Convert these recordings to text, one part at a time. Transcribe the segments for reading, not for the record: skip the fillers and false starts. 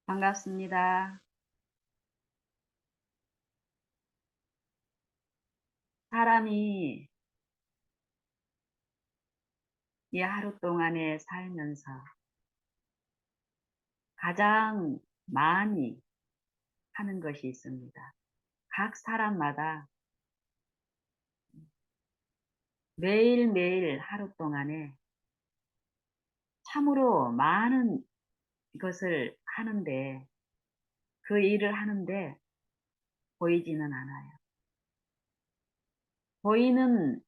반갑습니다. 사람이 이 하루 동안에 살면서 가장 많이 하는 것이 있습니다. 각 사람마다 매일매일 하루 동안에 참으로 많은 것을 하는데 그 일을 하는데 보이지는 않아요. 보이는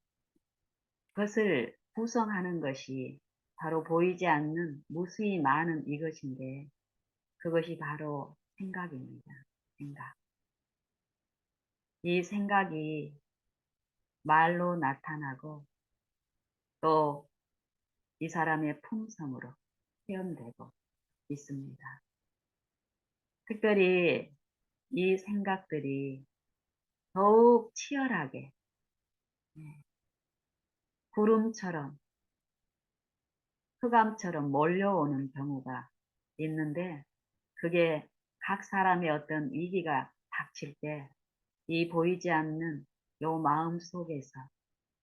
것을 구성하는 것이 바로 보이지 않는 무수히 많은 이것인데 그것이 바로 생각입니다. 생각. 이 생각이 말로 나타나고 또 이 사람의 품성으로 표현되고 있습니다. 특별히 이 생각들이 더욱 치열하게 구름처럼 흑암처럼 몰려오는 경우가 있는데 그게 각 사람의 어떤 위기가 닥칠 때 이 보이지 않는 요 마음 속에서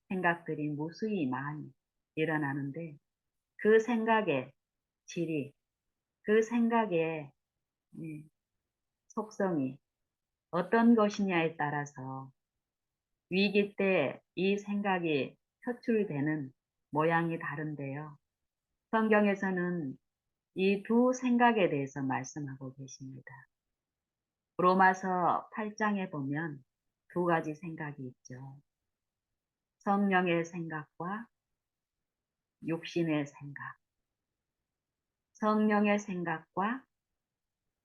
생각들이 무수히 많이 일어나는데 그 생각의 질이 그 생각의 속성이 어떤 것이냐에 따라서 위기 때 이 생각이 표출되는 모양이 다른데요. 성경에서는 이 두 생각에 대해서 말씀하고 계십니다. 로마서 8장에 보면 두 가지 생각이 있죠. 성령의 생각과 육신의 생각. 성령의 생각과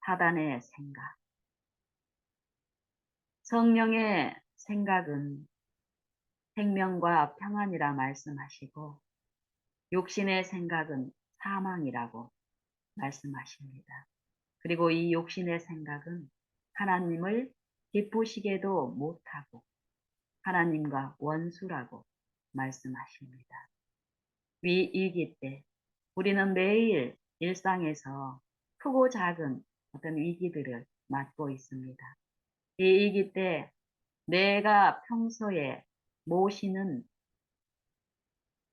사단의 생각. 성령의 생각은 생명과 평안이라 말씀하시고 육신의 생각은 사망이라고 말씀하십니다. 그리고 이 욕심의 생각은 하나님을 기쁘시게도 못하고 하나님과 원수라고 말씀하십니다. 위기 때 우리는 매일 일상에서 크고 작은 어떤 위기들을 맞고 있습니다. 이 위기 때 내가 평소에 모시는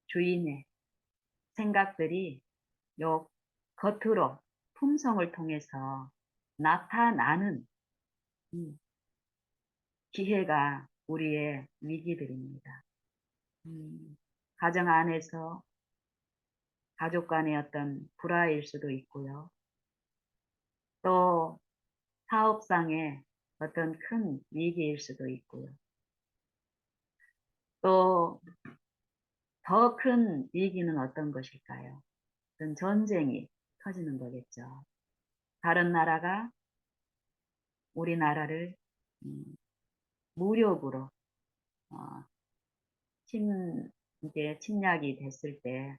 주인의 생각들이 요 겉으로 품성을 통해서 나타나는 기회가 우리의 위기들입니다. 가정 안에서 가족 간의 어떤 불화일 수도 있고요. 또 사업상의 어떤 큰 위기일 수도 있고요. 또 더 큰 위기는 어떤 것일까요? 어떤 전쟁이 터지는 거겠죠. 다른 나라가 우리나라를 무력으로 어, 이게 침략이 됐을 때,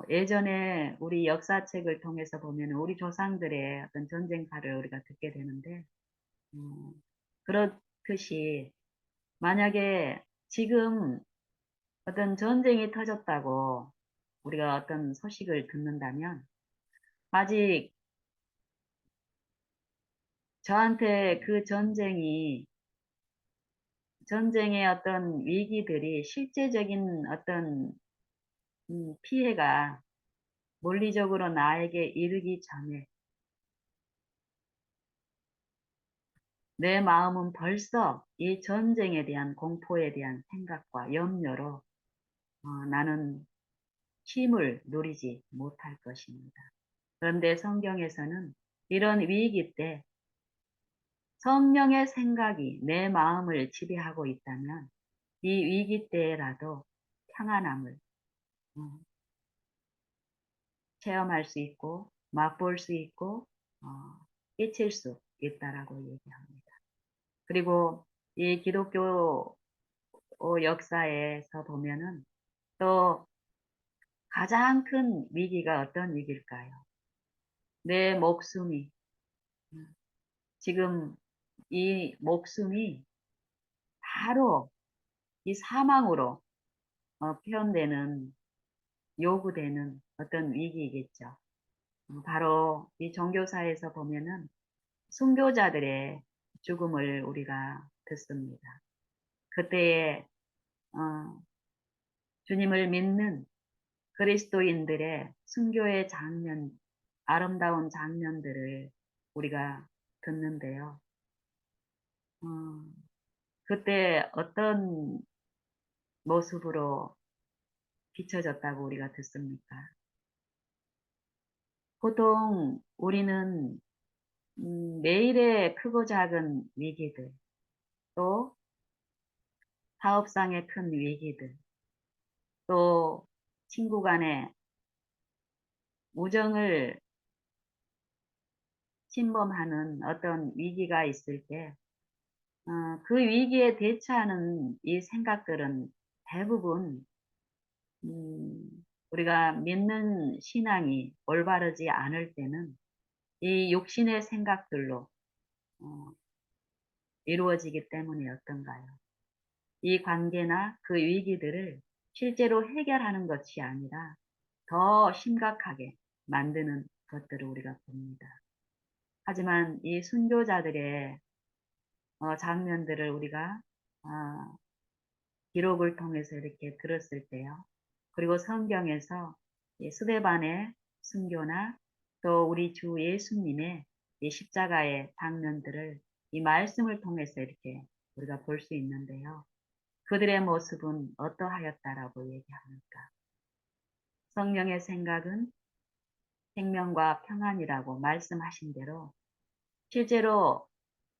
예전에 우리 역사책을 통해서 보면 우리 조상들의 어떤 전쟁사를 우리가 듣게 되는데, 그렇듯이 만약에 지금 어떤 전쟁이 터졌다고 우리가 어떤 소식을 듣는다면, 아직 저한테 그 전쟁의 어떤 위기들이 실제적인 어떤 피해가 물리적으로 나에게 이르기 전에 내 마음은 벌써 이 전쟁에 대한 공포에 대한 생각과 염려로 나는 힘을 누리지 못할 것입니다. 그런데 성경에서는 이런 위기 때 성령의 생각이 내 마음을 지배하고 있다면 이 위기 때라도 평안함을 어, 체험할 수 있고 맛볼 수 있고 어, 끼칠 수 있다라고 얘기합니다. 그리고 이 기독교 역사에서 보면은 또 가장 큰 위기가 어떤 위기일까요? 내 목숨이 지금 이 목숨이 바로 이 사망으로 표현되는 요구되는 어떤 위기이겠죠. 바로 이 종교사에서 보면은 순교자들의 죽음을 우리가 듣습니다. 그때에 주님을 믿는 그리스도인들의 순교의 장면, 아름다운 장면들을 우리가 듣는데요. 어, 그때 어떤 모습으로 비춰졌다고 우리가 듣습니까? 보통 우리는 매일의 크고 작은 위기들, 또 사업상의 큰 위기들, 또 친구 간의 우정을 침범하는 어떤 위기가 있을 때, 그 위기에 대처하는 이 생각들은 대부분, 우리가 믿는 신앙이 올바르지 않을 때는 이 육신의 생각들로 어, 이루어지기 때문에 어떤가요? 이 관계나 그 위기들을 실제로 해결하는 것이 아니라 더 심각하게 만드는 것들을 우리가 봅니다. 하지만 이 순교자들의 장면들을 우리가 어, 기록을 통해서 이렇게 들었을 때요. 그리고 성경에서 이 스데반의 순교나 또 우리 주 예수님의 이 십자가의 장면들을 이 말씀을 통해서 이렇게 우리가 볼 수 있는데요. 그들의 모습은 어떠하였다라고 얘기합니까? 성령의 생각은 생명과 평안이라고 말씀하신 대로 실제로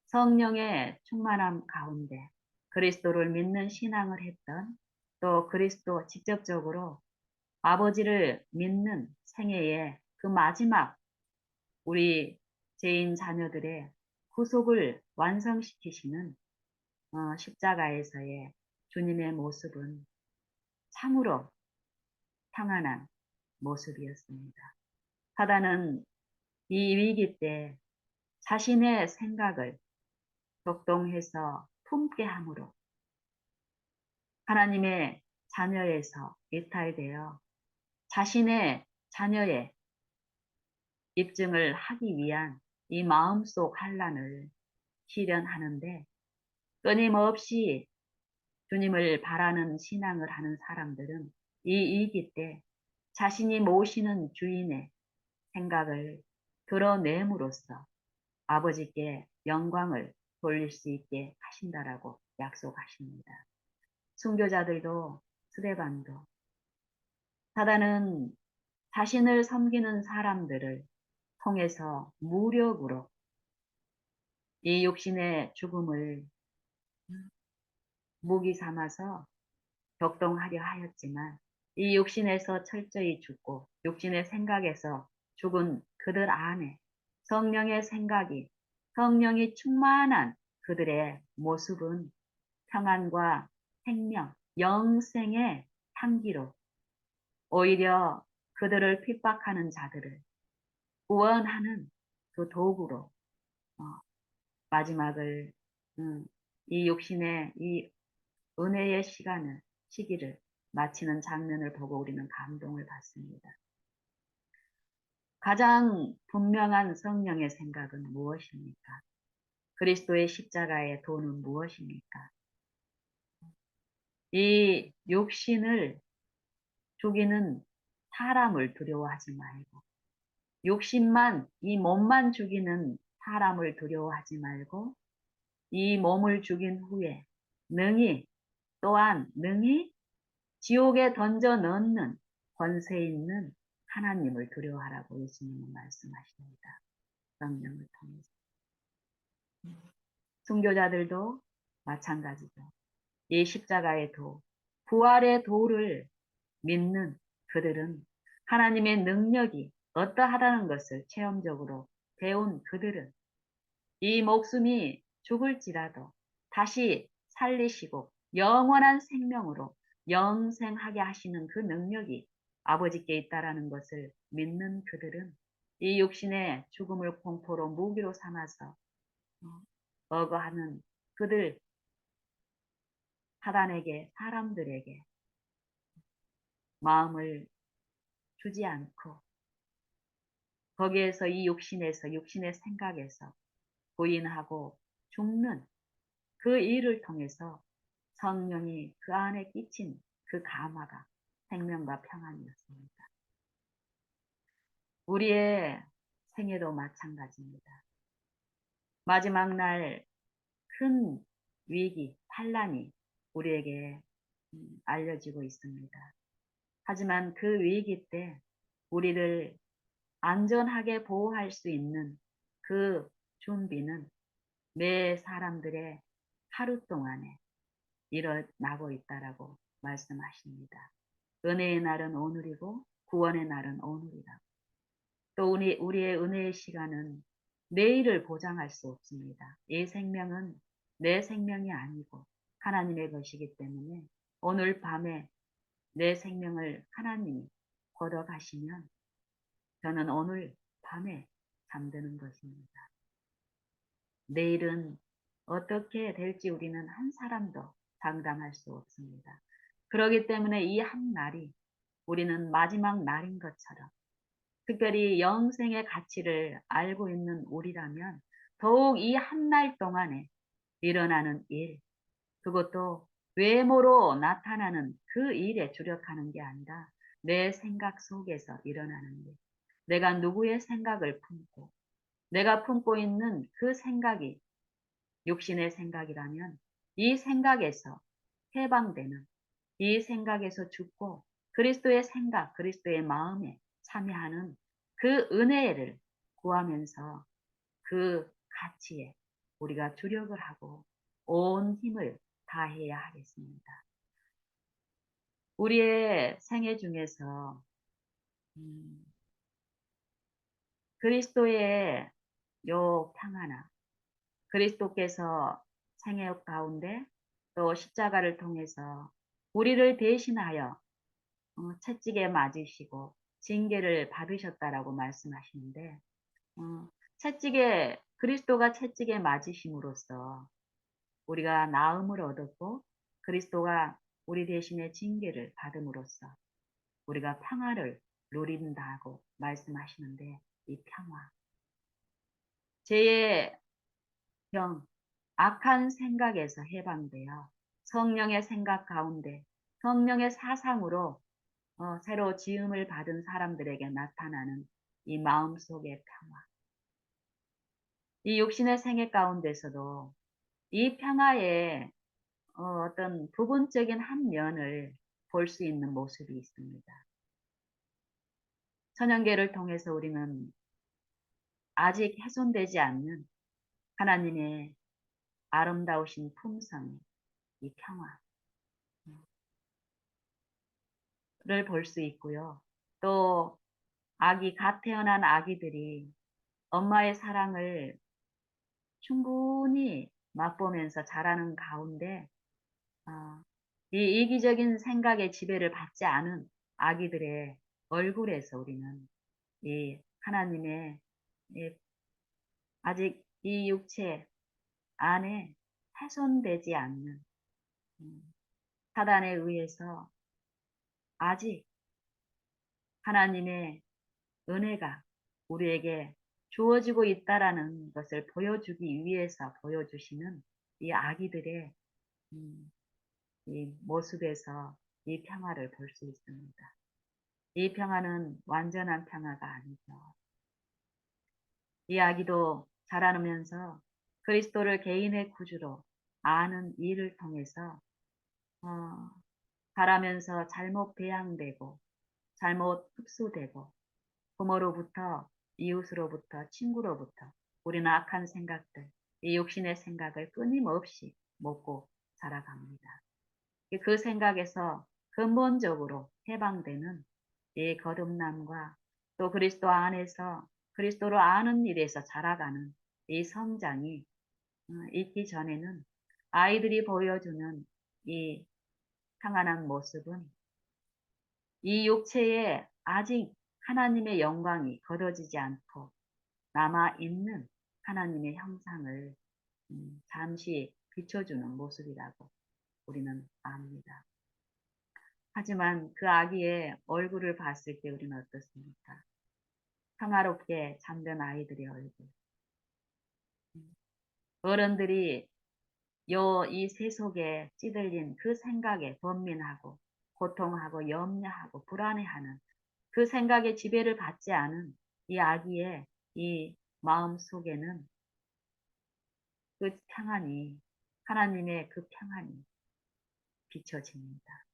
성령의 충만함 가운데 그리스도를 믿는 신앙을 했던, 또 그리스도 직접적으로 아버지를 믿는 생애의 그 마지막 우리 죄인 자녀들의 구속을 완성시키시는 십자가에서의 주님의 모습은 참으로 평안한 모습이었습니다. 사단은 이 위기 때 자신의 생각을 격동해서 품게 함으로 하나님의 자녀에서 이탈되어 자신의 자녀의 입증을 하기 위한 이 마음속 환란을 실현하는데, 끊임없이 주님을 바라는 신앙을 하는 사람들은 이 위기 때 자신이 모시는 주인의 생각을 드러냄으로써 아버지께 영광을 돌릴 수 있게 하신다라고 약속하십니다. 순교자들도 스데반도 사단은 자신을 섬기는 사람들을 통해서 무력으로 이 육신의 죽음을 무기 삼아서 격동하려 하였지만, 이 육신에서 철저히 죽고 육신의 생각에서 죽은 그들 안에 성령의 생각이, 성령이 충만한 그들의 모습은 평안과 생명, 영생의 향기로 오히려 그들을 핍박하는 자들을 구원하는 그 도구로 어, 마지막을 이 육신의 이 은혜의 시기를 마치는 장면을 보고 우리는 감동을 받습니다. 가장 분명한 성령의 생각은 무엇입니까? 그리스도의 십자가의 도는 무엇입니까? 이 육신을 죽이는 사람을 두려워하지 말고, 육신만, 이 몸만 죽이는 사람을 두려워하지 말고, 이 몸을 죽인 후에 능히 지옥에 던져 넣는 권세 있는 하나님을 두려워하라고 예수님은 말씀하십니다. 성령을 통해서. 순교자들도 마찬가지죠. 이 십자가의 도, 부활의 도를 믿는 그들은 하나님의 능력이 어떠하다는 것을 체험적으로 배운 그들은 이 목숨이 죽을지라도 다시 살리시고 영원한 생명으로 영생하게 하시는 그 능력이 아버지께 있다라는 것을 믿는 그들은 이 육신의 죽음을 공포로 무기로 삼아서 억어하는 그들, 사단에게, 사람들에게 마음을 주지 않고 거기에서 이 육신에서 육신의 생각에서 부인하고 죽는 그 일을 통해서 성령이 그 안에 끼친 그 감화가 생명과 평안이었습니다. 우리의 생애도 마찬가지입니다. 마지막 날 큰 위기, 환란이 우리에게 알려지고 있습니다. 하지만 그 위기 때 우리를 안전하게 보호할 수 있는 그 준비는 매 사람들의 하루 동안에 일어나고 있다라고 말씀하십니다. 은혜의 날은 오늘이고 구원의 날은 오늘이다. 또 우리의 은혜의 시간은 내일을 보장할 수 없습니다. 이 생명은 내 생명이 아니고 하나님의 것이기 때문에 오늘 밤에 내 생명을 하나님이 걷어가시면 저는 오늘 밤에 잠드는 것입니다. 내일은 어떻게 될지 우리는 한 사람도 장담할 수 없습니다. 그렇기 때문에 이 한 날이 우리는 마지막 날인 것처럼 특별히 영생의 가치를 알고 있는 우리라면 더욱 이 한 날 동안에 일어나는 일, 그것도 외모로 나타나는 그 일에 주력하는 게 아니라 내 생각 속에서 일어나는 일. 내가 누구의 생각을 품고 내가 품고 있는 그 생각이 육신의 생각이라면 이 생각에서 해방되는, 이 생각에서 죽고 그리스도의 생각, 그리스도의 마음에 참여하는 그 은혜를 구하면서 그 가치에 우리가 주력을 하고 온 힘을 다해야 하겠습니다. 우리의 생애 중에서 그리스도의 요 평안함, 그리스도께서 생애 가운데 또 십자가를 통해서 우리를 대신하여 채찍에 맞으시고 징계를 받으셨다라고 말씀하시는데 채찍에 그리스도가 채찍에 맞으심으로써 우리가 나음을 얻었고 그리스도가 우리 대신에 징계를 받음으로써 우리가 평화를 누린다고 말씀하시는데 이 평화 죄의 병 악한 생각에서 해방되어 성령의 생각 가운데 성령의 사상으로 새로 지음을 받은 사람들에게 나타나는 이 마음속의 평화. 이 육신의 생애 가운데서도 이 평화의 어떤 부분적인 한 면을 볼 수 있는 모습이 있습니다. 천연계를 통해서 우리는 아직 훼손되지 않는 하나님의 아름다우신 품성, 이 평화를 볼 수 있고요. 또 갓 태어난 아기들이 엄마의 사랑을 충분히 맛보면서 자라는 가운데 어, 이 이기적인 생각의 지배를 받지 않은 아기들의 얼굴에서 우리는 이 하나님의 이 아직 이 육체 안에 훼손되지 않는 사단에 의해서 아직 하나님의 은혜가 우리에게 주어지고 있다라는 것을 보여주기 위해서 보여주시는 이 아기들의 이 모습에서 이 평화를 볼 수 있습니다. 이 평화는 완전한 평화가 아니죠. 이 아기도 자라면서 그리스도를 개인의 구주로 아는 일을 통해서 어, 자라면서 잘못 배양되고 잘못 흡수되고 부모로부터 이웃으로부터 친구로부터 우리는 악한 생각들, 이 육신의 생각을 끊임없이 먹고 자라갑니다. 그 생각에서 근본적으로 해방되는 이 거듭남과 또 그리스도 안에서 그리스도로 아는 일에서 자라가는 이 성장이 있기 전에는 아이들이 보여주는 이 평안한 모습은 이 육체에 아직 하나님의 영광이 거둬지지 않고 남아있는 하나님의 형상을 잠시 비춰주는 모습이라고 우리는 압니다. 하지만 그 아기의 얼굴을 봤을 때 우리는 어떻습니까? 평화롭게 잠든 아이들의 얼굴. 어른들이 이 세속에 찌들린 그 생각에 번민하고 고통하고 염려하고 불안해하는 그 생각에 지배를 받지 않은 이 아기의 이 마음 속에는 그 평안이, 하나님의 그 평안이 비춰집니다.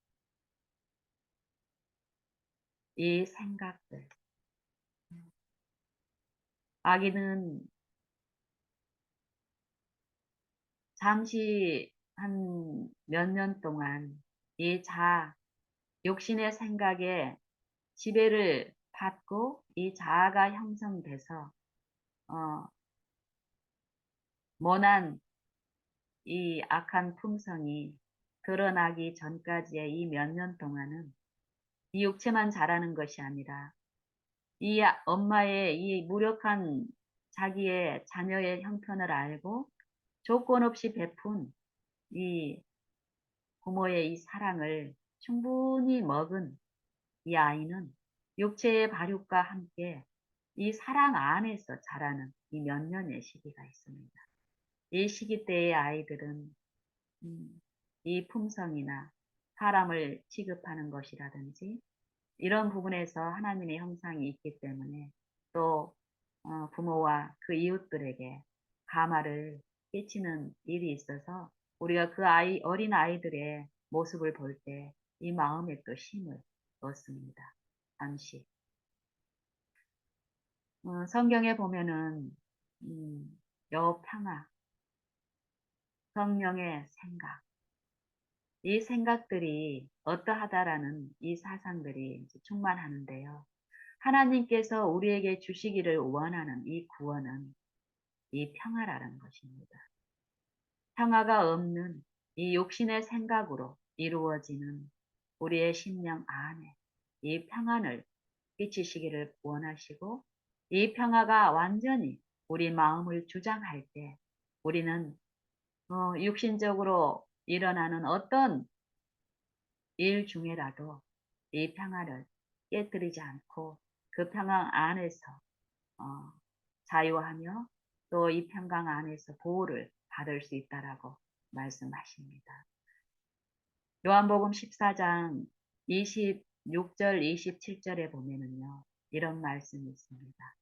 이 생각들. 아기는 잠시 한 몇 년 동안 이 욕심의 생각에 지배를 받고 이 자아가 형성돼서 어, 모난 이 악한 품성이 드러나기 전까지의 이 몇 년 동안은 이 육체만 자라는 것이 아니라 이 엄마의 이 무력한 자기의 자녀의 형편을 알고 조건 없이 베푼 이 부모의 이 사랑을 충분히 먹은 이 아이는 육체의 발육과 함께 이 사랑 안에서 자라는 이 몇 년의 시기가 있습니다. 이 시기 때의 아이들은 이 품성이나 사람을 취급하는 것이라든지 이런 부분에서 하나님의 형상이 있기 때문에 또 부모와 그 이웃들에게 가마를 끼치는 일이 있어서 우리가 그 어린 아이들의 모습을 볼 때 이 마음에 또 힘을 얻습니다. 잠시. 성경에 보면은, 여 평화, 성령의 생각, 이 생각들이 어떠하다라는 이 사상들이 이제 충만하는데요. 하나님께서 우리에게 주시기를 원하는 이 구원은 이 평화라는 것입니다. 평화가 없는 이 욕심의 생각으로 이루어지는 우리의 심령 안에 이 평안을 끼치시기를 원하시고 이 평화가 완전히 우리 마음을 주장할 때 우리는 육신적으로 일어나는 어떤 일 중에라도 이 평화를 깨뜨리지 않고 그 평화 안에서 어, 자유하며 또 이 평강 안에서 보호를 받을 수 있다라고 말씀하십니다. 요한복음 14장 26절 27절에 보면은요. 이런 말씀이 있습니다.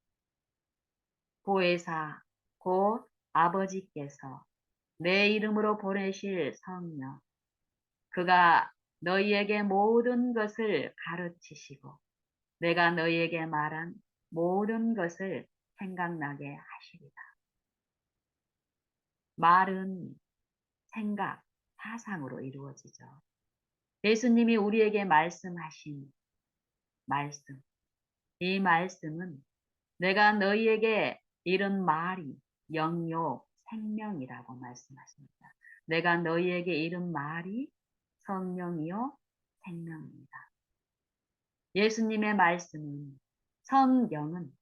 보혜사 곧 아버지께서 내 이름으로 보내실 성령 그가 너희에게 모든 것을 가르치시고 내가 너희에게 말한 모든 것을 생각나게 하시리라. 말은 생각, 사상으로 이루어지죠. 예수님이 우리에게 말씀하신 말씀, 이 말씀은 내가 너희에게 이른 말이 영요 생명이라고 말씀하십니다. 내가 너희에게 이른 말이 성령이요 생명입니다. 예수님의 말씀은 성경은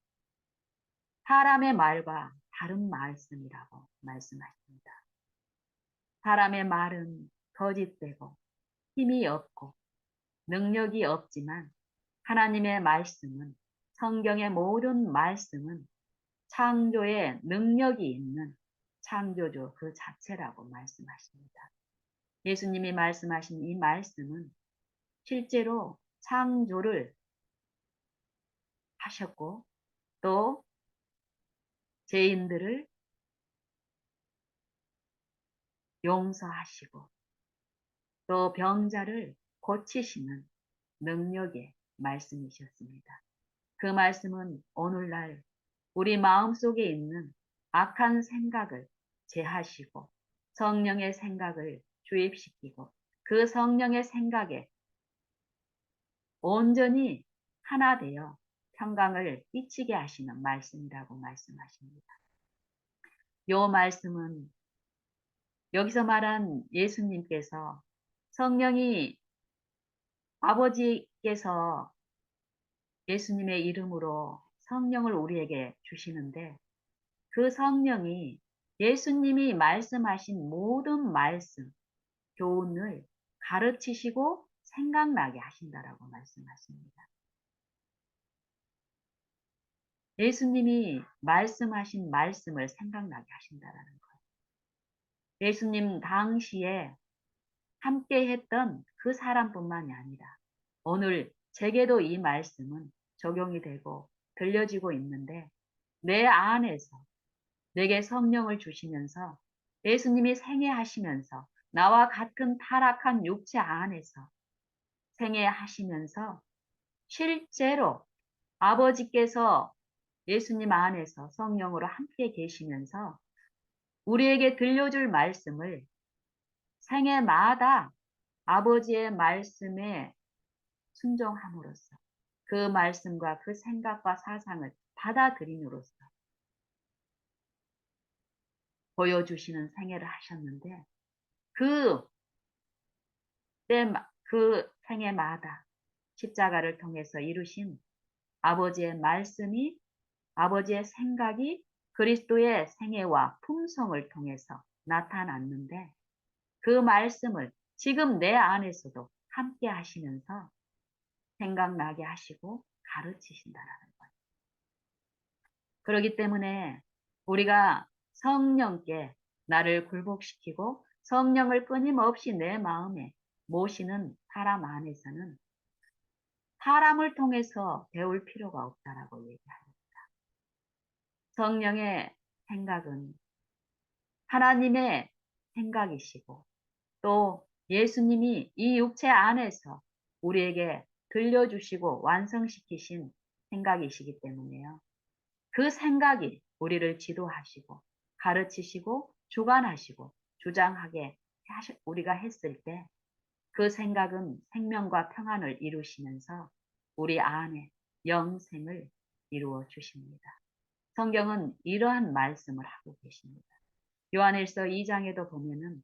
사람의 말과 다른 말씀이라고 말씀하십니다. 사람의 말은 거짓되고 힘이 없고 능력이 없지만 하나님의 말씀은 성경의 모든 말씀은 창조의 능력이 있는 창조주 그 자체라고 말씀하십니다. 예수님이 말씀하신 이 말씀은 실제로 창조를 하셨고 또 죄인들을 용서하시고 또 병자를 고치시는 능력의 말씀이셨습니다. 그 말씀은 오늘날 우리 마음속에 있는 악한 생각을 제하시고 성령의 생각을 주입시키고 그 성령의 생각에 온전히 하나 되어 평강을 끼치게 하시는 말씀이라고 말씀하십니다. 요 말씀은 여기서 말한 예수님께서 성령이 아버지께서 예수님의 이름으로 성령을 우리에게 주시는데 그 성령이 예수님이 말씀하신 모든 말씀, 교훈을 가르치시고 생각나게 하신다라고 말씀하십니다. 예수님이 말씀하신 말씀을 생각나게 하신다라는 거예요. 예수님 당시에 함께 했던 그 사람뿐만이 아니라 오늘 제게도 이 말씀은 적용이 되고 들려지고 있는데 내 안에서 내게 성령을 주시면서 예수님이 생애하시면서 나와 같은 타락한 육체 안에서 생애하시면서 실제로 아버지께서 예수님 안에서 성령으로 함께 계시면서 우리에게 들려줄 말씀을 생애마다 아버지의 말씀에 순종함으로써 그 말씀과 그 생각과 사상을 받아들임으로써 보여주시는 생애를 하셨는데 그 그 생애마다 십자가를 통해서 이루신 아버지의 말씀이 아버지의 생각이 그리스도의 생애와 품성을 통해서 나타났는데 그 말씀을 지금 내 안에서도 함께 하시면서 생각나게 하시고 가르치신다라는 거예요. 그렇기 때문에 우리가 성령께 나를 굴복시키고 성령을 끊임없이 내 마음에 모시는 사람 안에서는 사람을 통해서 배울 필요가 없다라고 얘기합니다. 성령의 생각은 하나님의 생각이시고 또 예수님이 이 육체 안에서 우리에게 들려주시고 완성시키신 생각이시기 때문에요. 그 생각이 우리를 지도하시고 가르치시고 주관하시고 주장하게 우리가 했을 때 그 생각은 생명과 평안을 이루시면서 우리 안에 영생을 이루어 주십니다. 성경은 이러한 말씀을 하고 계십니다. 요한일서 2장에도 보면은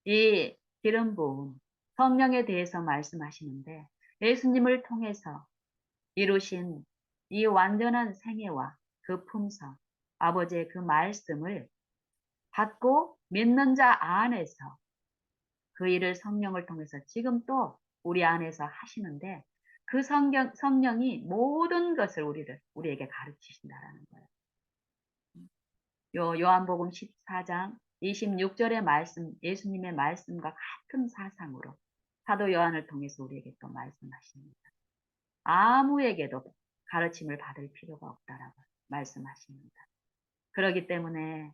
이 기름 부음 성령에 대해서 말씀하시는데 예수님을 통해서 이루신 이 완전한 생애와 그 품성, 아버지의 그 말씀을 받고 믿는 자 안에서 그 일을 성령을 통해서 지금 또 우리 안에서 하시는데 그 성령이 모든 것을 우리에게 가르치신다라는 거예요. 요한복음 14장 26절의 말씀, 예수님의 말씀과 같은 사상으로 사도 요한을 통해서 우리에게 또 말씀하십니다. 아무에게도 가르침을 받을 필요가 없다라고 말씀하십니다. 그렇기 때문에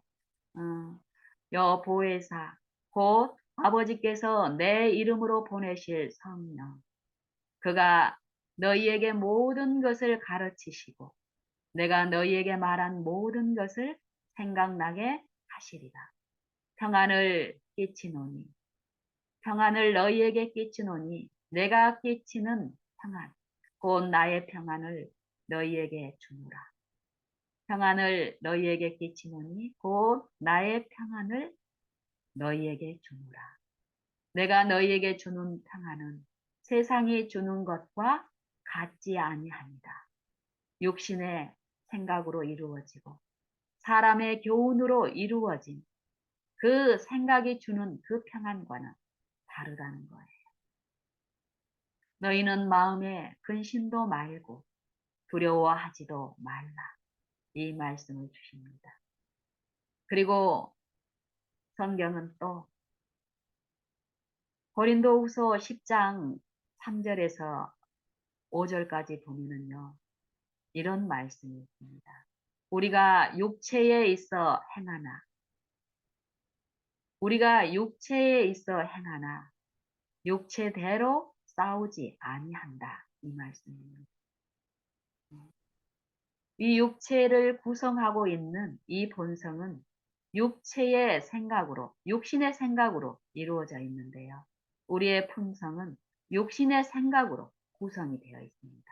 여보혜사 곧 아버지께서 내 이름으로 보내실 성령 그가 너희에게 모든 것을 가르치시고 내가 너희에게 말한 모든 것을 생각나게 하시리라. 평안을 끼치노니 평안을 너희에게 끼치노니 내가 끼치는 평안 곧 나의 평안을 너희에게 주노라. 평안을 너희에게 끼치노니 곧 나의 평안을 너희에게 주노라. 내가 너희에게 주는 평안은 세상이 주는 것과 같지 아니하니라. 육신의 생각으로 이루어지고 사람의 교훈으로 이루어진 그 생각이 주는 그 평안과는 다르다는 거예요. 너희는 마음에 근심도 말고 두려워하지도 말라. 이 말씀을 주십니다. 그리고 성경은 또 고린도후서 10장 3절에서 5절까지 보면은요. 이런 말씀이 있습니다. 우리가 육체에 있어 행하나 육체대로 싸우지 아니한다. 이 말씀입니다. 이 육체를 구성하고 있는 이 본성은 육체의 생각으로, 육신의 생각으로 이루어져 있는데요. 우리의 품성은 육신의 생각으로 구성이 되어 있습니다.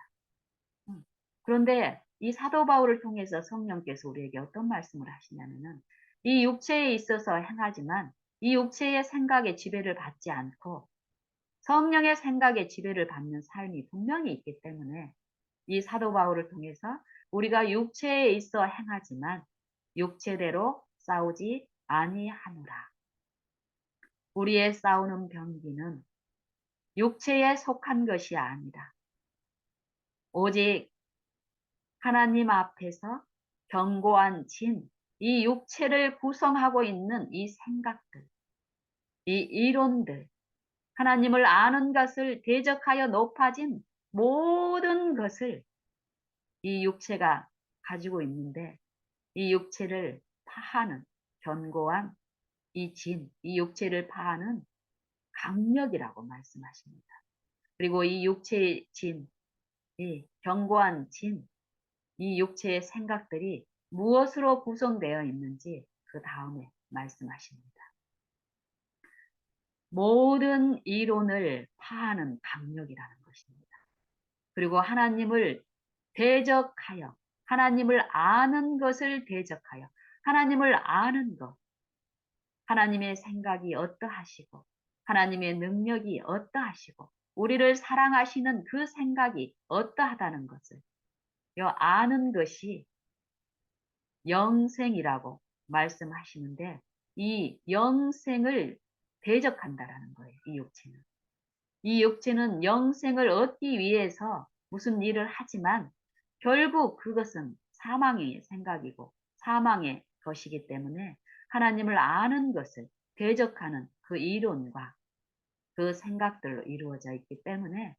그런데 이 사도 바울을 통해서 성령께서 우리에게 어떤 말씀을 하시냐면은 이 육체에 있어서 행하지만 이 육체의 생각에 지배를 받지 않고 성령의 생각에 지배를 받는 삶이 분명히 있기 때문에 이 사도 바울을 통해서 우리가 육체에 있어 행하지만 육체대로 싸우지 아니하노라. 우리의 싸우는 병기는 육체에 속한 것이 아니라 오직 하나님 앞에서 견고한 진, 이 육체를 구성하고 있는 이 생각들, 이 이론들, 하나님을 아는 것을 대적하여 높아진 모든 것을 이 육체가 가지고 있는데, 이 육체를 파하는 견고한 이 진, 이 육체를 파하는 강력이라고 말씀하십니다. 그리고 이 육체의 진, 이 견고한 진, 이 육체의 생각들이 무엇으로 구성되어 있는지 그 다음에 말씀하십니다. 모든 이론을 파하는 강력이라는 것입니다. 그리고 하나님을 대적하여, 하나님을 아는 것을 대적하여, 하나님을 아는 것, 하나님의 생각이 어떠하시고, 하나님의 능력이 어떠하시고, 우리를 사랑하시는 그 생각이 어떠하다는 것을 아는 것이 영생이라고 말씀하시는데, 이 영생을 대적한다라는 거예요. 이 육체는. 이 육체는 영생을 얻기 위해서 무슨 일을 하지만 결국 그것은 사망의 생각이고 사망의 것이기 때문에 하나님을 아는 것을 대적하는 그 이론과 그 생각들로 이루어져 있기 때문에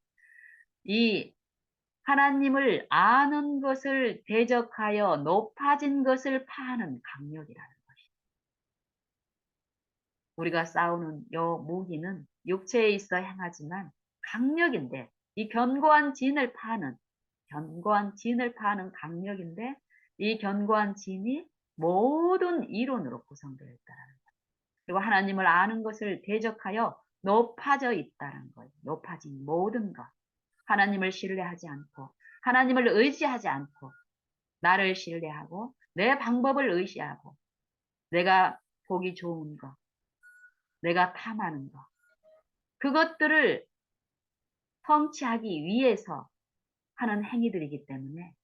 이 하나님을 아는 것을 대적하여 높아진 것을 파하는 강력이라는 것입니다. 우리가 싸우는 요 무기는 육체에 있어 행하지만 강력인데, 이 견고한 진을 파는 강력인데, 이 견고한 진이 모든 이론으로 구성되어 있다는 거예요. 그리고 하나님을 아는 것을 대적하여 높아져 있다는 거예요. 높아진 모든 것. 하나님을 신뢰하지 않고, 하나님을 의지하지 않고, 나를 신뢰하고, 내 방법을 의지하고, 내가 보기 좋은 것, 내가 탐하는 것, 그것들을 성취하기 위해서 하는 행위들이기 때문에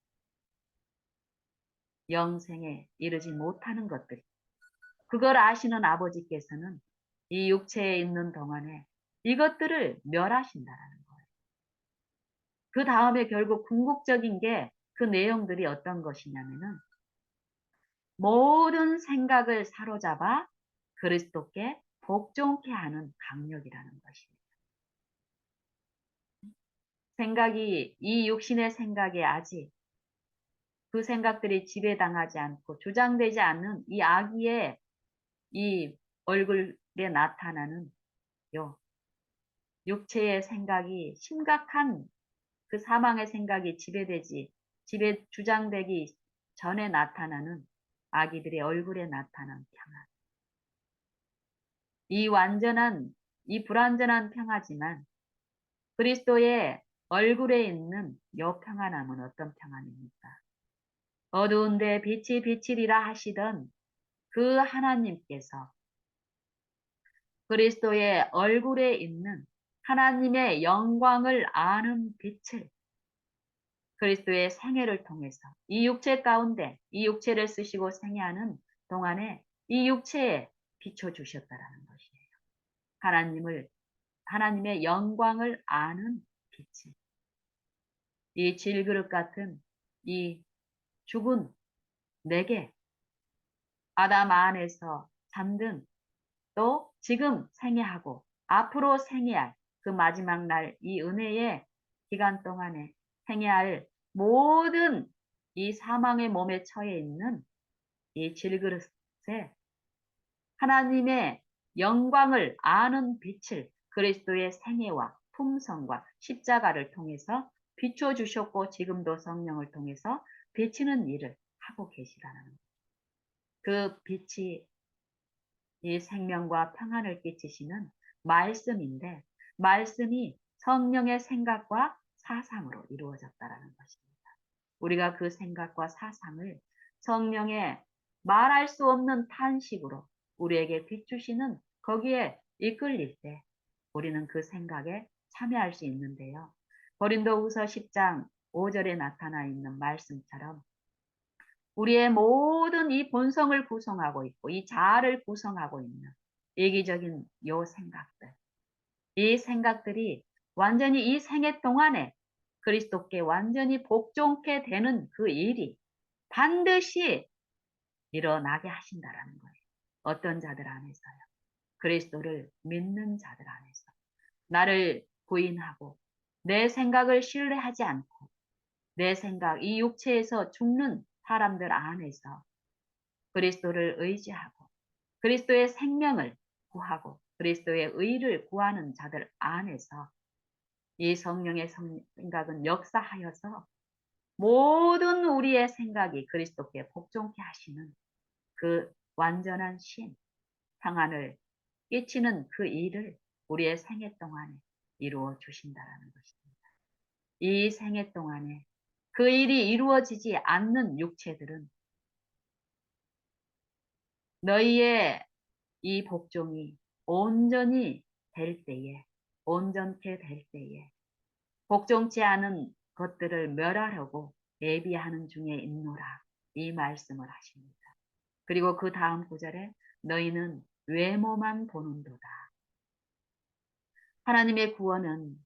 영생에 이르지 못하는 것들, 그걸 아시는 아버지께서는 이 육체에 있는 동안에 이것들을 멸하신다라는 거예요. 그 다음에 결국 궁극적인 게 그 내용들이 어떤 것이냐면은 모든 생각을 사로잡아 그리스도께 복종케 하는 강력이라는 것입니다. 생각이, 이 육신의 생각에 아직 그 생각들이 지배당하지 않고 주장되지 않는 이 아기의 이 얼굴에 나타나는 요 육체의 생각이 심각한 그 사망의 생각이 주장되기 전에 나타나는 아기들의 얼굴에 나타난 평화. 이 불완전한 평화지만 그리스도의 얼굴에 있는 요 평안함은 어떤 평안입니까? 어두운데 빛이 비치리라 하시던 그 하나님께서 그리스도의 얼굴에 있는 하나님의 영광을 아는 빛을 그리스도의 생애를 통해서 이 육체 가운데 이 육체를 쓰시고 생애하는 동안에 이 육체에 비춰주셨다라는 것이에요. 하나님의 영광을 아는 빛을. 이 질그릇 같은 이 죽은 내게 아담 안에서 잠든 또 지금 생애하고 앞으로 생애할 그 마지막 날 이 은혜의 기간 동안에 생애할 모든 이 사망의 몸에 처해 있는 이 질그릇에 하나님의 영광을 아는 빛을 그리스도의 생애와 품성과 십자가를 통해서 비춰주셨고 지금도 성령을 통해서 비치는 일을 하고 계시다는 그 빛이 이 생명과 평안을 끼치시는 말씀인데 말씀이 성령의 생각과 사상으로 이루어졌다라는 것입니다. 우리가 그 생각과 사상을 성령의 말할 수 없는 탄식으로 우리에게 비추시는 거기에 이끌릴 때 우리는 그 생각에 참여할 수 있는데요. 고린도후서 10장 5절에 나타나 있는 말씀처럼 우리의 모든 이 본성을 구성하고 있고 이 자아를 구성하고 있는 이기적인 요 생각들, 이 생각들이 완전히 이 생애 동안에 그리스도께 완전히 복종케 되는 그 일이 반드시 일어나게 하신다라는 거예요. 어떤 자들 안에서요? 그리스도를 믿는 자들 안에서. 나를 부인하고 내 생각을 신뢰하지 않고 내 생각, 이 육체에서 죽는 사람들 안에서 그리스도를 의지하고 그리스도의 생명을 구하고 그리스도의 의를 구하는 자들 안에서 이 성령의 생각은 역사하여서 모든 우리의 생각이 그리스도께 복종케 하시는 그 완전한 신, 평안을 끼치는 그 일을 우리의 생애 동안에 이루어 주신다라는 것입니다. 이 생애 동안에 그 일이 이루어지지 않는 육체들은 너희의 이 복종이 온전히 될 때에, 온전케 될 때에 복종치 않은 것들을 멸하려고 예비하는 중에 있노라. 이 말씀을 하십니다. 그리고 그 다음 구절에 너희는 외모만 보는도다. 하나님의 구원은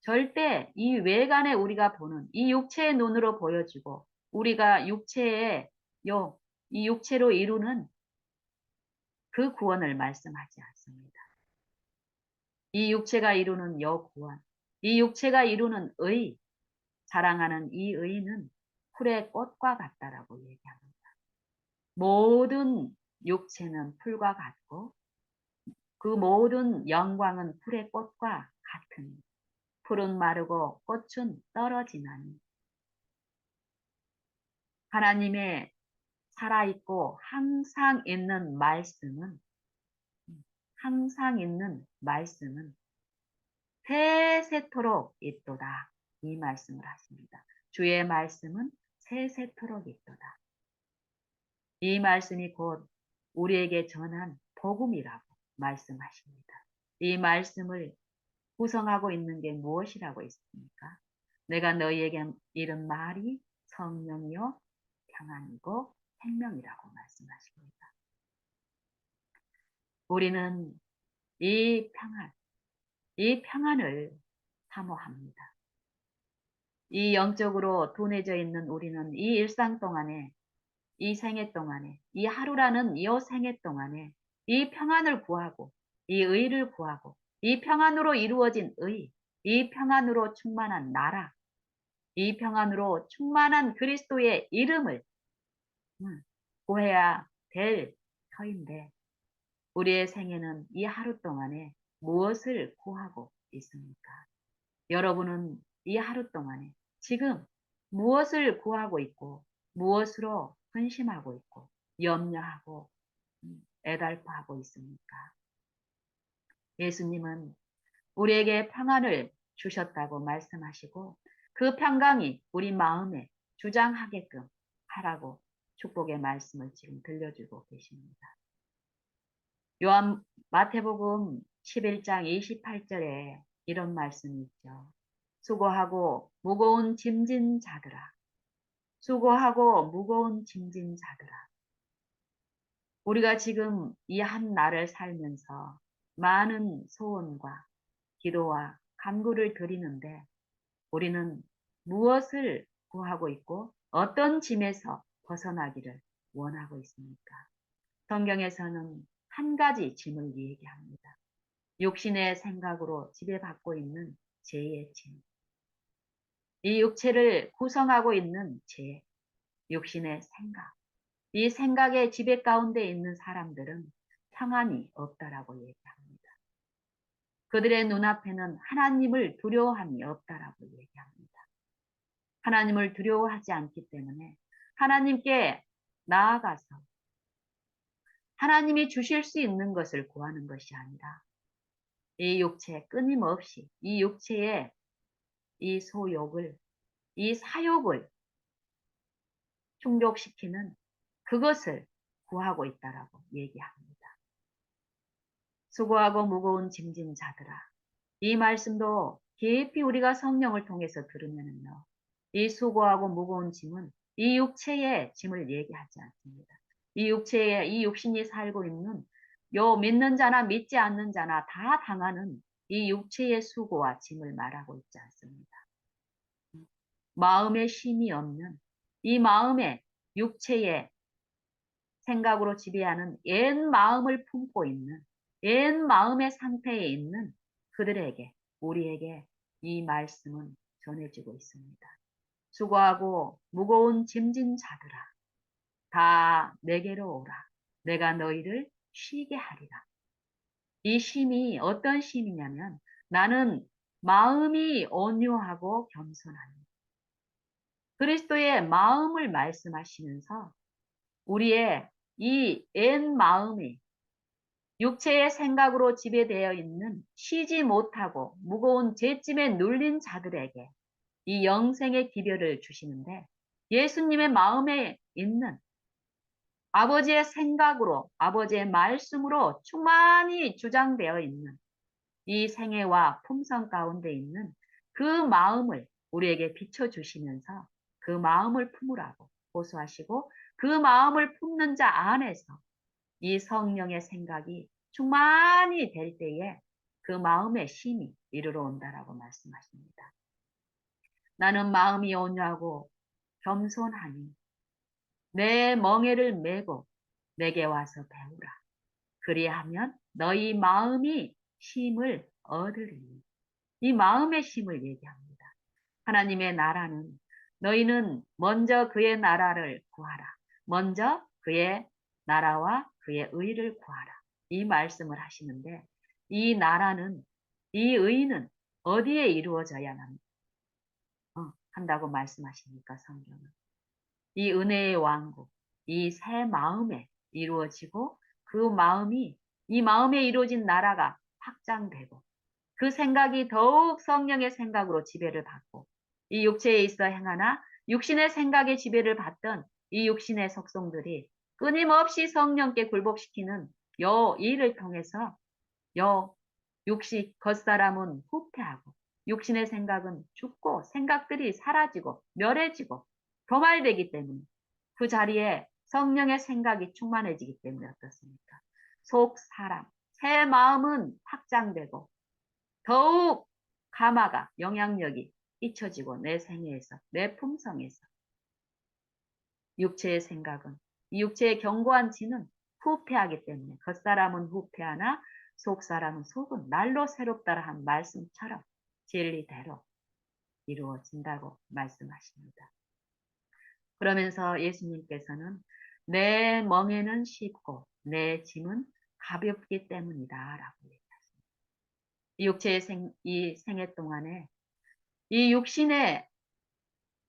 절대 이 외관에 우리가 보는 이 육체의 눈으로 보여지고 우리가 이 육체로 이루는 그 구원을 말씀하지 않습니다. 이 육체가 이루는 구원, 이 육체가 이루는 의, 자랑하는 이 의는 풀의 꽃과 같다라고 얘기합니다. 모든 육체는 풀과 같고 그 모든 영광은 풀의 꽃과 같으니 풀은 마르고 꽃은 떨어지나니 하나님의 살아있고 항상 있는 말씀은 세세토록 있도다. 이 말씀을 하십니다. 주의 말씀은 세세토록 있도다. 이 말씀이 곧 우리에게 전한 복음이라고 말씀하십니다. 이 말씀을 구성하고 있는 게 무엇이라고 있습니까? 내가 너희에게 이른 말이 성령이요 평안이고 생명이라고 말씀하십니다. 우리는 이 평안을 사모합니다. 이 영적으로 둔해져 있는 우리는 이 일상 동안에, 이 생애 동안에, 이 하루라는 이 생애 동안에 이 평안을 구하고, 이 의를 구하고, 이 평안으로 이루어진 의, 이 평안으로 충만한 나라, 이 평안으로 충만한 그리스도의 이름을 구해야 될 터인데, 우리의 생애는 이 하루 동안에 무엇을 구하고 있습니까? 여러분은 이 하루 동안에 지금 무엇을 구하고 있고 무엇으로 근심하고 있고 염려하고 애달파하고 있습니까? 예수님은 우리에게 평안을 주셨다고 말씀하시고 그 평강이 우리 마음에 주장하게끔 하라고 축복의 말씀을 지금 들려주고 계십니다. 마태복음 11장 28절에 이런 말씀이 있죠. 수고하고 무거운 짐진 자들아. 수고하고 무거운 짐진 자들아. 우리가 지금 이 한 날을 살면서 많은 소원과 기도와 간구를 드리는데 우리는 무엇을 구하고 있고 어떤 짐에서 벗어나기를 원하고 있습니까? 성경에서는 한 가지 짐을 얘기합니다. 육신의 생각으로 지배받고 있는 죄의 짐. 이 육체를 구성하고 있는 육신의 생각. 이 생각의 지배 가운데 있는 사람들은 평안이 없다라고 얘기합니다. 그들의 눈앞에는 하나님을 두려워함이 없다라고 얘기합니다. 하나님을 두려워하지 않기 때문에 하나님께 나아가서 하나님이 주실 수 있는 것을 구하는 것이 아니라 이 육체 끊임없이 이 육체의 이 소욕을 이 사욕을 충족시키는 그것을 구하고 있다라고 얘기합니다. 수고하고 무거운 짐진 자들아. 이 말씀도 깊이 우리가 성령을 통해서 들으면요. 이 수고하고 무거운 짐은 이 육체의 짐을 얘기하지 않습니다. 이 육체에 이 육신이 살고 있는 믿는 자나 믿지 않는 자나 다 당하는 이 육체의 수고와 짐을 말하고 있지 않습니다. 마음에 쉼이 없는 이 마음에 육체의 생각으로 지배하는 옛 마음을 품고 있는 옛 마음의 상태에 있는 그들에게 우리에게 이 말씀은 전해지고 있습니다. 수고하고 무거운 짐진 자들아 다 내게로 오라. 내가 너희를 쉬게 하리라. 이 쉼이 어떤 쉼이냐면 나는 마음이 온유하고 겸손하니 그리스도의 마음을 말씀하시면서 우리의 이 옛 마음이 육체의 생각으로 지배되어 있는 쉬지 못하고 무거운 죄짐에 눌린 자들에게 이 영생의 기별을 주시는데 예수님의 마음에 있는 아버지의 생각으로 아버지의 말씀으로 충만히 주장되어 있는 이 생애와 품성 가운데 있는 그 마음을 우리에게 비춰주시면서 그 마음을 품으라고 호소하시고 그 마음을 품는 자 안에서 이 성령의 생각이 충만히 될 때에 그 마음의 힘이 이르러 온다라고 말씀하십니다. 나는 마음이 온유하고 겸손하니 내 멍에를 메고 내게 와서 배우라. 그리하면 너희 마음이 힘을 얻으리니. 이 마음의 힘을 얘기합니다. 하나님의 나라는 너희는 먼저 그의 나라를 구하라. 먼저 그의 나라와 그의 의를 구하라. 이 말씀을 하시는데 이 나라는 이 의는 어디에 이루어져야만 한다고 말씀하십니까 성경은. 이 은혜의 왕국, 이 새 마음에 이루어지고 그 마음이 이 마음에 이루어진 나라가 확장되고 그 생각이 더욱 성령의 생각으로 지배를 받고 이 육체에 있어 행하나 육신의 생각에 지배를 받던 이 육신의 속성들이 끊임없이 성령께 굴복시키는 요 일을 통해서 요 육신 겉사람은 후퇴하고 육신의 생각은 죽고 생각들이 사라지고 멸해지고 도말되기 때문에 그 자리에 성령의 생각이 충만해지기 때문에 어떻습니까? 속 사람, 새 마음은 확장되고 더욱 감화가 영향력이 잊혀지고 내 생애에서 내 품성에서 육체의 생각은 이 육체의 견고한 지는 후패하기 때문에 겉사람은 후패하나 속사람은 속은 날로 새롭다라 한 말씀처럼 진리대로 이루어진다고 말씀하십니다. 그러면서 예수님께서는 내 멍에는 쉽고 내 짐은 가볍기 때문이다 라고 얘기하십니다. 이 육체의 이 생애 동안에 이 육신의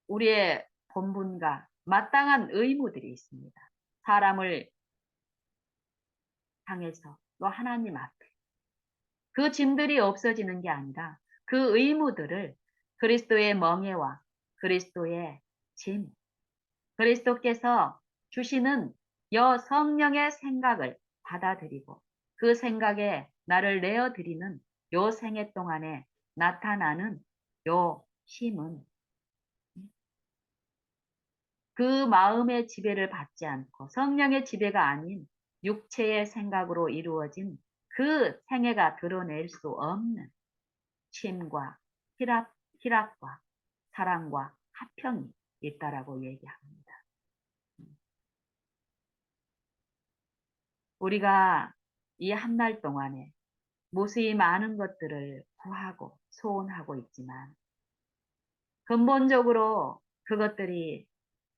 우리의 본분과 마땅한 의무들이 있습니다. 사람을 향해서 또 하나님 앞에 그 짐들이 없어지는 게 아니라 그 의무들을 그리스도의 멍에와 그리스도의 짐, 그리스도께서 주시는 여 성령의 생각을 받아들이고 그 생각에 나를 내어드리는 요 생애 동안에 나타나는 요 힘은 그 마음의 지배를 받지 않고 성령의 지배가 아닌 육체의 생각으로 이루어진 그 생애가 드러낼 수 없는 쉼과 희락과 사랑과 화평이 있다라고 얘기합니다. 우리가 이 한 달 동안에 무수히 많은 것들을 구하고 소원하고 있지만 근본적으로 그것들이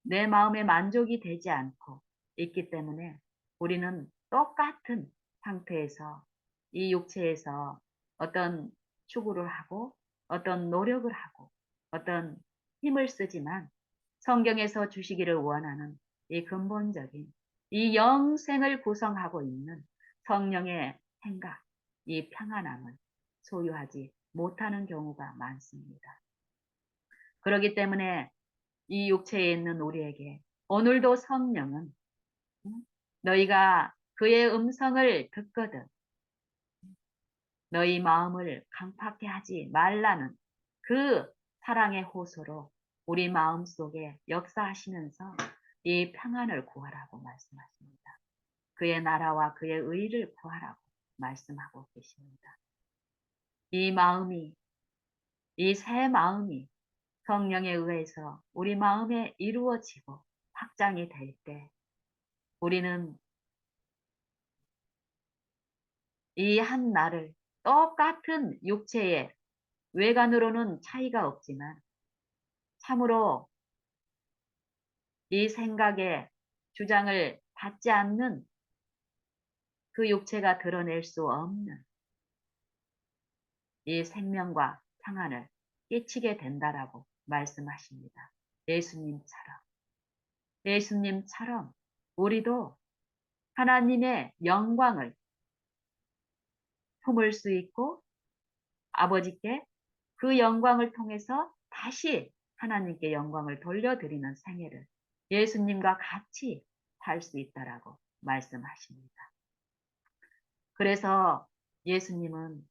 내 마음에 만족이 되지 않고 있기 때문에 우리는 똑같은 상태에서 이 육체에서 어떤 추구를 하고 어떤 노력을 하고 어떤 힘을 쓰지만 성경에서 주시기를 원하는 이 근본적인 이 영생을 구성하고 있는 성령의 생각, 이 평안함을 소유하지 못하는 경우가 많습니다. 그렇기 때문에 이 육체에 있는 우리에게 오늘도 성령은 너희가 그의 음성을 듣거든 너희 마음을 강팍해 하지 말라는 그 사랑의 호소로 우리 마음 속에 역사하시면서 이 평안을 구하라고 말씀하십니다. 그의 나라와 그의 의를 구하라고 말씀하고 계십니다. 이 마음이, 이 새 마음이 성령에 의해서 우리 마음에 이루어지고 확장이 될 때 우리는 이 한 날을 똑같은 육체의 외관으로는 차이가 없지만 참으로 이 생각에 주장을 받지 않는 그 육체가 드러낼 수 없는 이 생명과 평안을 끼치게 된다라고 말씀하십니다. 예수님처럼. 예수님처럼 우리도 하나님의 영광을 품을 수 있고 아버지께 그 영광을 통해서 다시 하나님께 영광을 돌려드리는 생애를 예수님과 같이 살 수 있다라고 말씀하십니다. 그래서 예수님은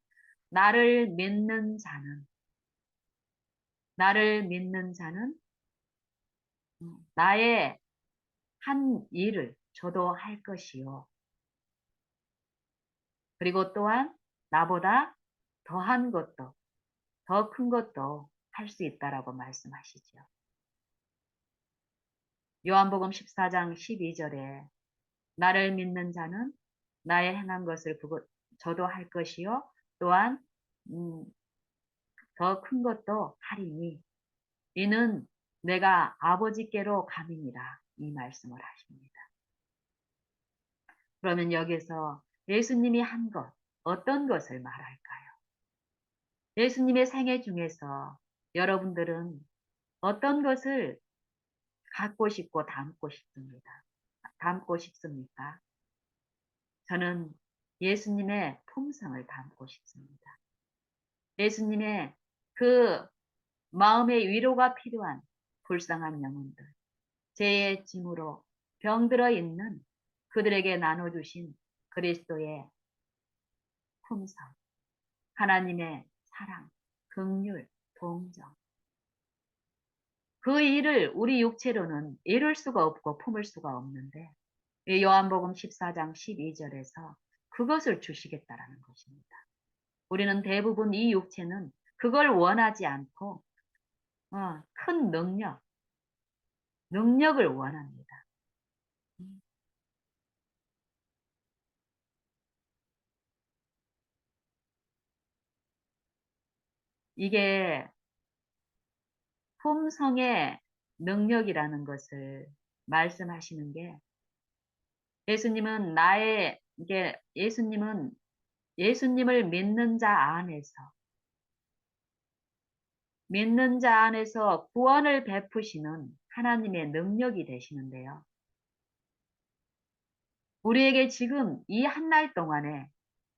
나를 믿는 자는 나의 한 일을 저도 할 것이요. 그리고 또한 나보다 더한 것도, 더 큰 것도 할 수 있다라고 말씀하시죠. 요한복음 14장 12절에 나를 믿는 자는 나의 행한 것을 저도 할 것이요. 또한 더 큰 것도 하리니 이는 내가 아버지께로 감이니라 이 말씀을 하십니다. 그러면 여기서 예수님이 한 것, 어떤 것을 말할까요? 예수님의 생애 중에서 여러분들은 어떤 것을 갖고 싶고 담고 싶습니까? 저는 예수님의 품성을 담고 싶습니다. 예수님의 그 마음의 위로가 필요한 불쌍한 영혼들, 죄의 짐으로 병들어 있는 그들에게 나눠주신 그리스도의 품성, 하나님의 사랑, 긍휼, 동정. 그 일을 우리 육체로는 이룰 수가 없고 품을 수가 없는데 요한복음 14장 12절에서 그것을 주시겠다라는 것입니다. 우리는 대부분 이 육체는 그걸 원하지 않고 큰 능력을 원합니다. 이게 품성의 능력이라는 것을 말씀하시는 게 예수님은 예수님을 믿는 자 안에서 구원을 베푸시는 하나님의 능력이 되시는데요. 우리에게 지금 이 한 날 동안에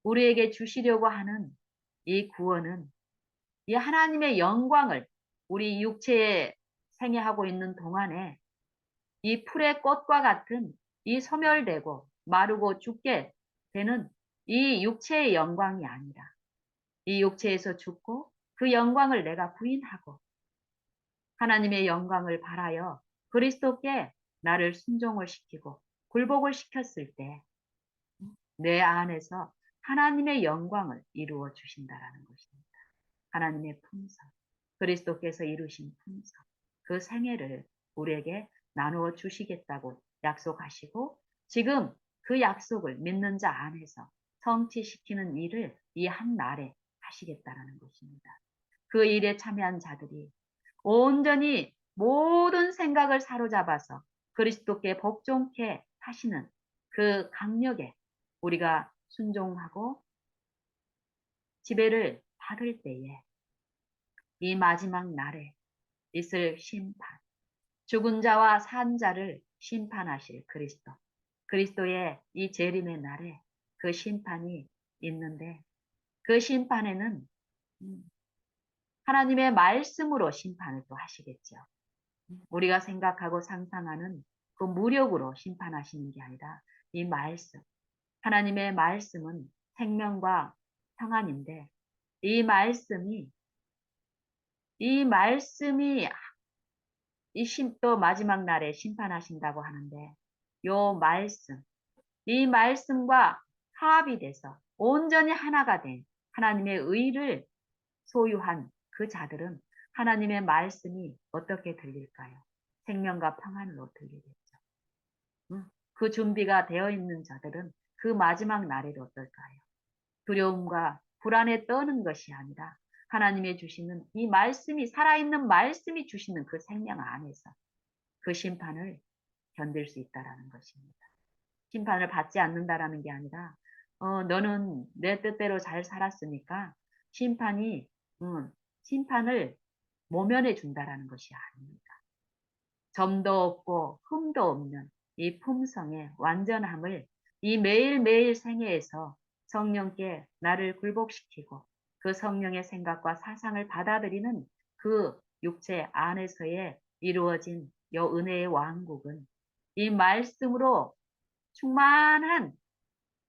우리에게 주시려고 하는 이 구원은 이 하나님의 영광을 우리 육체에 생애하고 있는 동안에 이 풀의 꽃과 같은 이 소멸되고 마르고 죽게 되는 이 육체의 영광이 아니라 이 육체에서 죽고 그 영광을 내가 부인하고 하나님의 영광을 바라여 그리스도께 나를 순종을 시키고 굴복을 시켰을 때 내 안에서 하나님의 영광을 이루어 주신다라는 것입니다. 하나님의 품성, 그리스도께서 이루신 품성, 그 생애를 우리에게 나누어 주시겠다고 약속하시고 지금 그 약속을 믿는 자 안에서 성취시키는 일을 이 한 날에 하시겠다라는 것입니다. 그 일에 참여한 자들이 온전히 모든 생각을 사로잡아서 그리스도께 복종케 하시는 그 강력에 우리가 순종하고 지배를 받을 때에 이 마지막 날에 있을 심판, 죽은 자와 산 자를 심판하실 그리스도, 그리스도의 이 재림의 날에 그 심판이 있는데 그 심판에는 하나님의 말씀으로 심판을 또 하시겠죠. 우리가 생각하고 상상하는 그 무력으로 심판하시는 게 아니라 이 말씀, 하나님의 말씀은 생명과 평안인데 이 말씀이 또 마지막 날에 심판하신다고 하는데 이 말씀과 화합이 돼서 온전히 하나가 된 하나님의 의를 소유한 그 자들은 하나님의 말씀이 어떻게 들릴까요? 생명과 평안으로 들리겠죠. 그 준비가 되어 있는 자들은 그 마지막 날이 어떨까요? 두려움과 불안에 떠는 것이 아니라 하나님의 주시는 이 말씀이 살아있는 말씀이 주시는 그 생명 안에서 그 심판을 견딜 수 있다라는 것입니다. 심판을 받지 않는다라는 게 아니라 너는 내 뜻대로 잘 살았으니까 심판이 심판을 모면해 준다라는 것이 아닙니다. 점도 없고 흠도 없는 이 품성의 완전함을 이 매일매일 생애에서 성령께 나를 굴복시키고 그 성령의 생각과 사상을 받아들이는 그 육체 안에서의 이루어진 요 은혜의 왕국은 이 말씀으로 충만한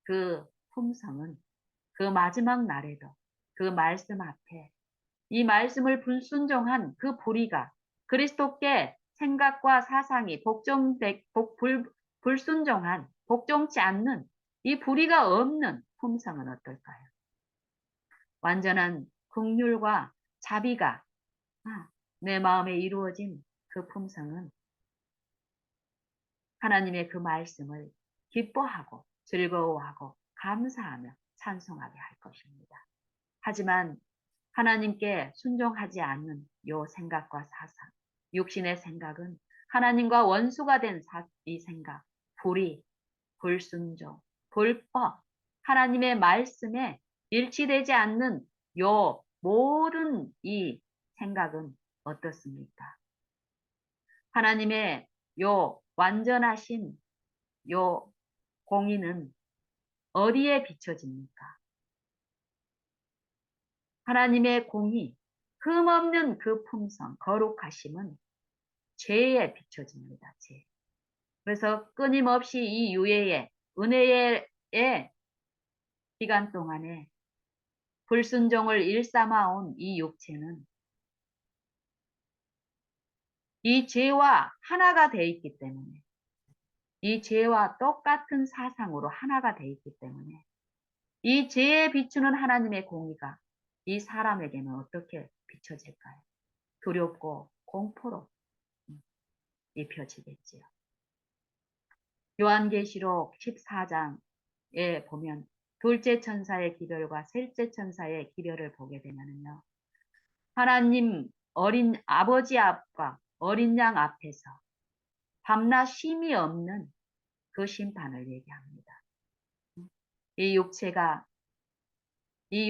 그 품성은 그 마지막 날에도 그 말씀 앞에 이 말씀을 불순종한 그 불의가 그리스도께 생각과 사상이 불순종한 복종치 않는 이 불의가 없는 품성은 어떨까요? 완전한 긍휼과 자비가 내 마음에 이루어진 그 품성은 하나님의 그 말씀을 기뻐하고 즐거워하고 감사하며 찬송하게 할 것입니다. 하지만 하나님께 순종하지 않는 요 생각과 사상, 육신의 생각은 하나님과 원수가 된 이 생각, 불의, 불순종, 불법, 하나님의 말씀에 일치되지 않는 요 모든 이 생각은 어떻습니까? 하나님의 요 완전하신 요 공의는 어디에 비춰집니까? 하나님의 공의, 흠없는 그 품성, 거룩하심은 죄에 비춰집니다. 죄. 그래서 끊임없이 이 유예의 은혜의 기간 동안에 불순종을 일삼아온 이 육체는 이 죄와 하나가 돼 있기 때문에 이 죄와 똑같은 사상으로 하나가 돼 있기 때문에 이 죄에 비추는 하나님의 공의가 이 사람에게는 어떻게 비춰질까요? 두렵고 공포로 입혀지겠지요. 요한계시록 14장에 보면 둘째 천사의 기별과 셋째 천사의 기별을 보게 되면요. 하나님 아버지 앞과 어린 양 앞에서 밤낮 쉼이 없는 그 심판을 얘기합니다. 이 육체가 이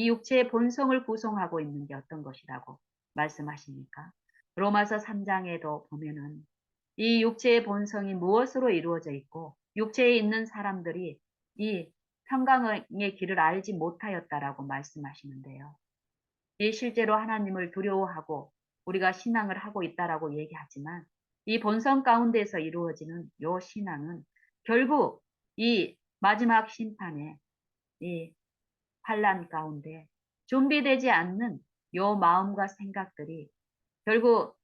육체의 본성을 구성하고 있는 게 어떤 것이라고 말씀하십니까? 로마서 3장에도 보면은 이 육체의 본성이 무엇으로 이루어져 있고 육체에 있는 사람들이 이 평강의 길을 알지 못하였다라고 말씀하시는데요. 이 실제로 하나님을 두려워하고 우리가 신앙을 하고 있다라고 얘기하지만 이 본성 가운데서 이루어지는 요 신앙은 결국 이 마지막 심판에 이 환란 가운데 준비되지 않는 요 마음과 생각들이 결국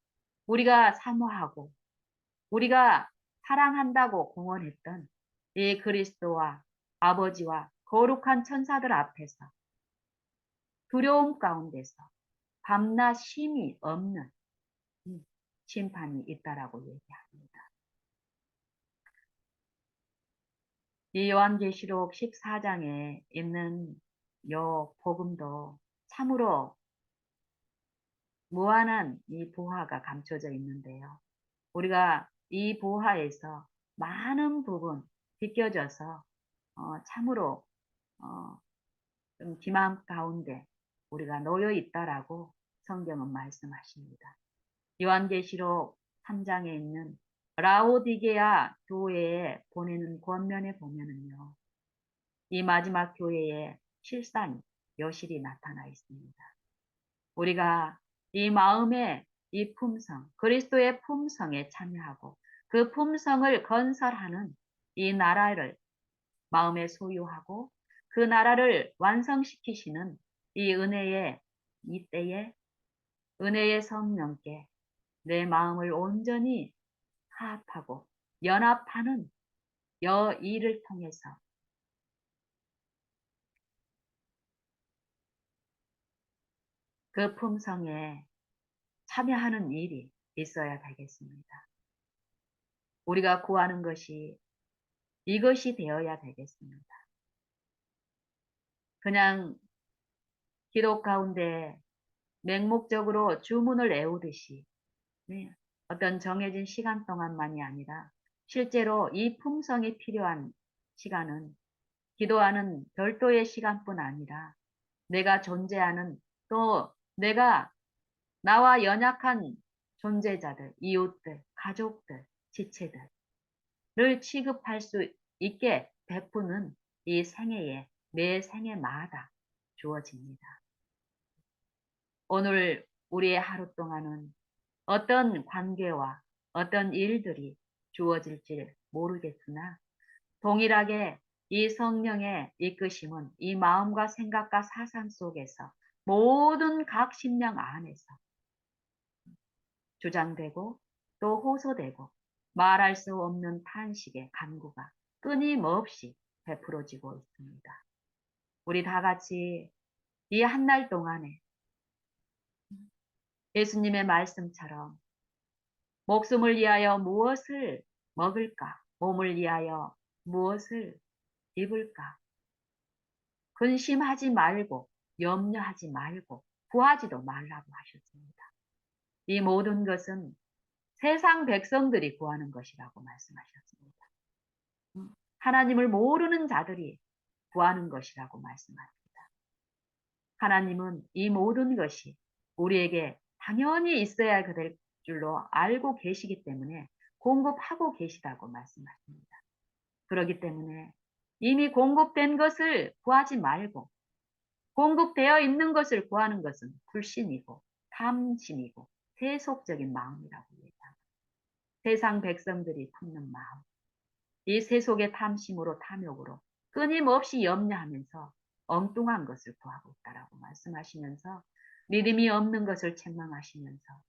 우리가 사모하고 우리가 사랑한다고 공언했던 이 그리스도와 아버지와 거룩한 천사들 앞에서 두려움 가운데서 밤낮 쉼이 없는 심판이 있다라고 얘기합니다. 이 요한계시록 14장에 있는 요 복음도 참으로 무한한 이 보화가 감춰져 있는데요. 우리가 이 보화에서 많은 부분 비껴져서 참으로 좀 기만 가운데 우리가 놓여 있다라고 성경은 말씀하십니다. 요한계시록 3장에 있는 라오디게아 교회에 보내는 권면에 보면은요. 이 마지막 교회의 실상이 여실히 나타나 있습니다. 우리가 이 마음의 이 품성, 그리스도의 품성에 참여하고 그 품성을 건설하는 이 나라를 마음에 소유하고 그 나라를 완성시키시는 이 은혜의 이때에 은혜의 성령께 내 마음을 온전히 화합하고 연합하는 일을 통해서 그 품성에 참여하는 일이 있어야 되겠습니다. 우리가 구하는 것이 이것이 되어야 되겠습니다. 그냥 기도 가운데 맹목적으로 주문을 외우듯이 네, 어떤 정해진 시간 동안만이 아니라 실제로 이 품성이 필요한 시간은 기도하는 별도의 시간뿐 아니라 내가 존재하는 또 내가 나와 연약한 존재자들, 이웃들, 가족들, 지체들을 취급할 수 있게 베푸는 이 생애에 매 생애마다 주어집니다. 오늘 우리의 하루 동안은 어떤 관계와 어떤 일들이 주어질지 모르겠으나 동일하게 이 성령의 이끄심은 이 마음과 생각과 사상 속에서 모든 각 심령 안에서 주장되고 또 호소되고 말할 수 없는 탄식의 간구가 끊임없이 베풀어지고 있습니다. 우리 다 같이 이 한 날 동안에 예수님의 말씀처럼 목숨을 위하여 무엇을 먹을까? 몸을 위하여 무엇을 입을까? 근심하지 말고 염려하지 말고 구하지도 말라고 하셨습니다. 이 모든 것은 세상 백성들이 구하는 것이라고 말씀하셨습니다. 하나님을 모르는 자들이 구하는 것이라고 말씀합니다. 하나님은 이 모든 것이 우리에게 당연히 있어야 될 줄로 알고 계시기 때문에 공급하고 계시다고 말씀하십니다. 그렇기 때문에 이미 공급된 것을 구하지 말고 공급되어 있는 것을 구하는 것은 불신이고 탐심이고 세속적인 마음이라고 얘기합니다. 세상 백성들이 품는 마음, 이 세속의 탐심으로 탐욕으로 끊임없이 염려하면서 엉뚱한 것을 구하고 있다라고 말씀하시면서 믿음이 없는 것을 책망하시면서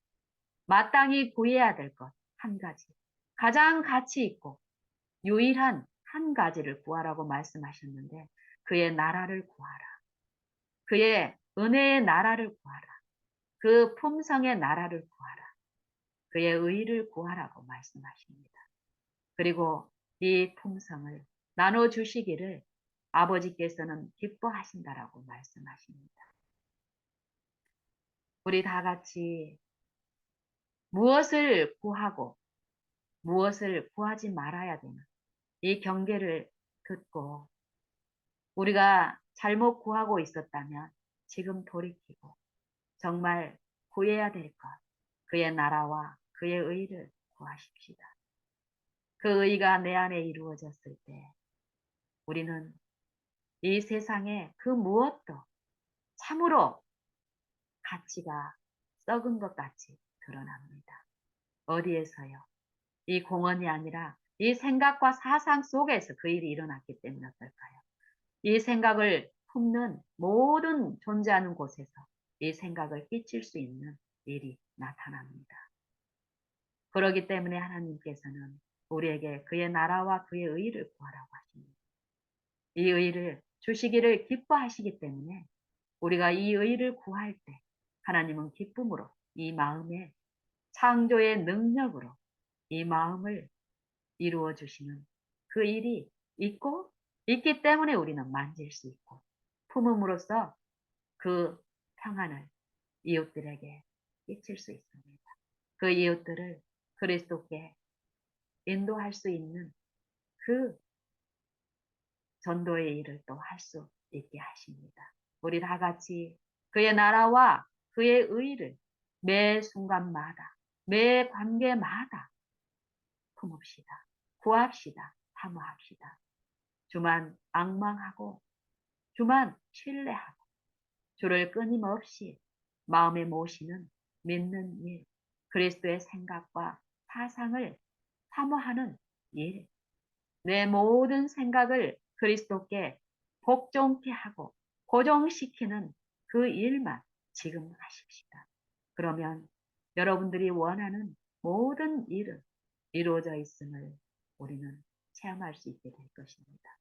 마땅히 구해야 될 것 한 가지, 가장 가치 있고 유일한 한 가지를 구하라고 말씀하셨는데 그의 나라를 구하라. 그의 은혜의 나라를 구하라. 그 품성의 나라를 구하라. 그의 의를 구하라고 말씀하십니다. 그리고 이 품성을 나눠주시기를 아버지께서는 기뻐하신다라고 말씀하십니다. 우리 다 같이 무엇을 구하고 무엇을 구하지 말아야 되나 이 경계를 듣고 우리가 잘못 구하고 있었다면 지금 돌이키고 정말 구해야 될 것, 그의 나라와 그의 의를 구하십시다. 그 의가 내 안에 이루어졌을 때 우리는 이 세상에 그 무엇도 참으로 가치가 썩은 것 같이 드러납니다. 어디에서요? 이 공헌이 아니라 이 생각과 사상 속에서 그 일이 일어났기 때문에 어떨까요? 이 생각을 품는 모든 존재하는 곳에서 이 생각을 끼칠 수 있는 일이 나타납니다. 그렇기 때문에 하나님께서는 우리에게 그의 나라와 그의 의를 구하라고 하십니다. 이 의를 주시기를 기뻐하시기 때문에 우리가 이 의를 구할 때 하나님은 기쁨으로 이 마음에 창조의 능력으로 이 마음을 이루어 주시는 그 일이 있기 때문에 우리는 만질 수 있고 품음으로써 그 평안을 이웃들에게 끼칠 수 있습니다. 그 이웃들을 그리스도께 인도할 수 있는 그 전도의 일을 또 할 수 있게 하십니다. 우리 다 같이 그의 나라와 그의 의를 매 순간마다, 매 관계마다 품읍시다. 구합시다. 사모합시다. 주만 앙망하고, 주만 신뢰하고, 주를 끊임없이 마음에 모시는 믿는 일, 그리스도의 생각과 사상을 사모하는 일, 내 모든 생각을 그리스도께 복종케 하고 고정시키는 그 일만 지금 하십시다. 그러면 여러분들이 원하는 모든 일은 이루어져 있음을 우리는 체험할 수 있게 될 것입니다.